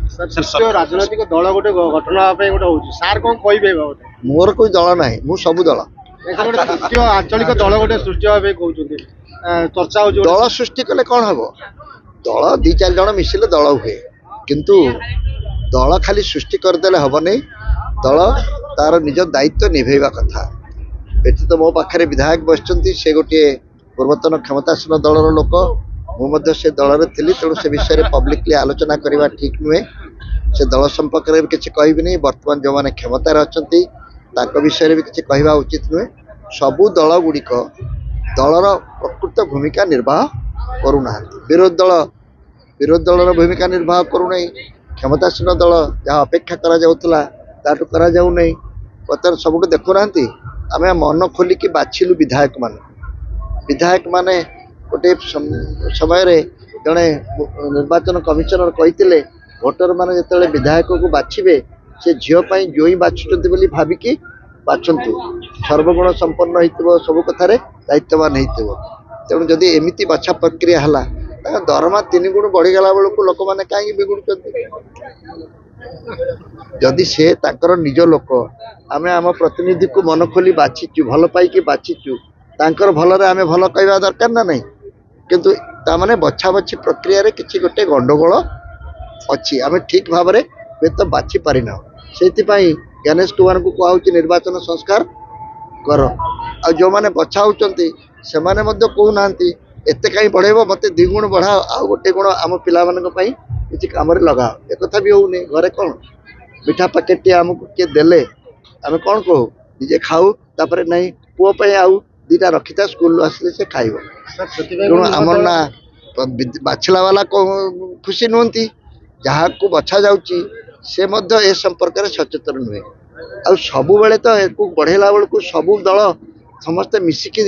राजनैतिक दल गोटे गठन गोटे सार कौन कहे मोर कोई दल ना मु सब दल तृतीय आंचलिक दल गोटे सृष्टि कहते चर्चा हो दल सृष्टि कले कौन हम दल दी चार जन मिसिले दल हुए किंतु दल खाली सृष्टि करदेले हम नहीं दल तार निज दायित्व निभेवा कथा एटी तो मो पाखे विधायक बसचंती से गोटे पूर्वतन क्षमतासीन दलर लोक मुझे से दल थी तेणु से विषय पब्लिकली आलोचना करवा ठीक नुहे से दल संपर्क में किसी कहबी नहीं बर्तमान जो मैंने क्षमतार अच्छा विषय भी किसी कहवा उचित नुहे सबू दल गुड़िक दलर प्रकृत भूमिका निर्वाह करूना विरोध दलर भूमिका निर्वाह करूना क्षमतासीन दल जहाँ अपेक्षा करा जाऊ नहीं बर्तमान सबुठ देखुना आम मन खोलिकी बाछिलु विधायक माने गोटे समय जड़े निर्वाचन कमिशनर कही भोटर मैंने जो विधायक को बाछे से झीपाई जो ही बाछुंट भाविकी बाछंतु सर्वगुण संपन्न हो सब कथार दायित्वान हो तेणु जदि एमती बछा प्रक्रिया है दरमा 3 गुण बढ़ीगला बेलू लोक मैंने कहीं बिगुड़ जदि से ताकर निज लोक आम आम प्रतिनिधि को मन खोली बाछीचु भल पाई बाछीचु तांकर भलरे आम भल कहवा दरकार ना नहीं किंतु तामाने बछा बछी प्रक्रिया रे किछि गोटे गंडगोल अच्छी आम ठीक भाव में तो बाछी पारिना से ज्ञानेश कुमार को कहूँ निर्वाचन संस्कार कर आ जो मैंने बछा होती से कहूना एत कहीं बढ़ेब मत 2 गुण बढ़ाओ आ गोटे गुण आम पाई किसी कम लगाओ एक कथा भी होनी घरे कौन मिठा पैकेट टी आमको किए देले आम कौन कहू निजे खाऊ तापर नहीं पुओ आउ 2टा रखी था स्कूल आसले से खाइब तेणु आमर ना बाछला वाला खुशी नुहति जहाँ को बछा जाऊँगी से ए संपर्क में सचेतन नुहे आ सब बेले तो एक बढ़ेला बेलू सबू दल समस्ते मिसिकी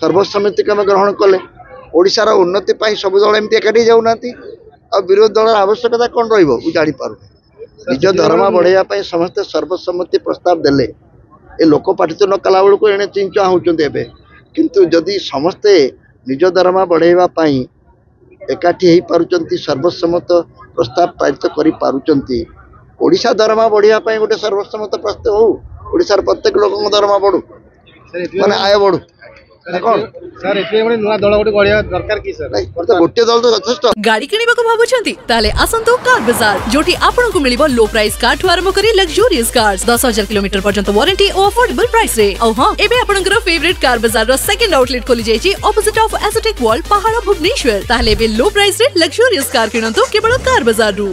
सर्वसम्मति आम ग्रहण कले ओडिशार उन्नति सब दल एमती एकाठी जाऊना आ विरोधी दल आवश्यकता कौन रहीपार निज दरमा बढ़ाई समस्ते सर्वसम्मति प्रस्ताव देले ए लोक पाठी तो न कला बेलू एणे चिंचा होते किंतु जदि समस्ते निज दरमा बढ़ाई एकाठी हो पार्टी सर्वसम्मत प्रस्ताव पारित कर ओडिशा दरमा बढ़ाई गोटे सर्वसम्मत प्रस्ताव हो ओडिशार प्रत्येक लोक दरमा बढ़ू माने आय बढ़ू गोटे दल तो यथेष्ट गाड़ी किनिबा को भाबुछंती ताले आसंतो कार बाजार जोटी आपनको मिलिबो लो प्राइस कार ठु आरंभ करी लग्जरियस कार्स 10,000 किलोमीटर पर्यंत वारंटी और अफोर्डेबल प्राइस रे औ हां एबे आपनकर फेवरेट कार बाजार रो सेकंड आउटलेट खोली जायछि ऑपोजिट ऑफ एसोटेक वॉल पहाड़ भुवनेश्वर ताले बे लो प्राइस रे लग्जरियस कार किनंतो केवल कार बाजार रु।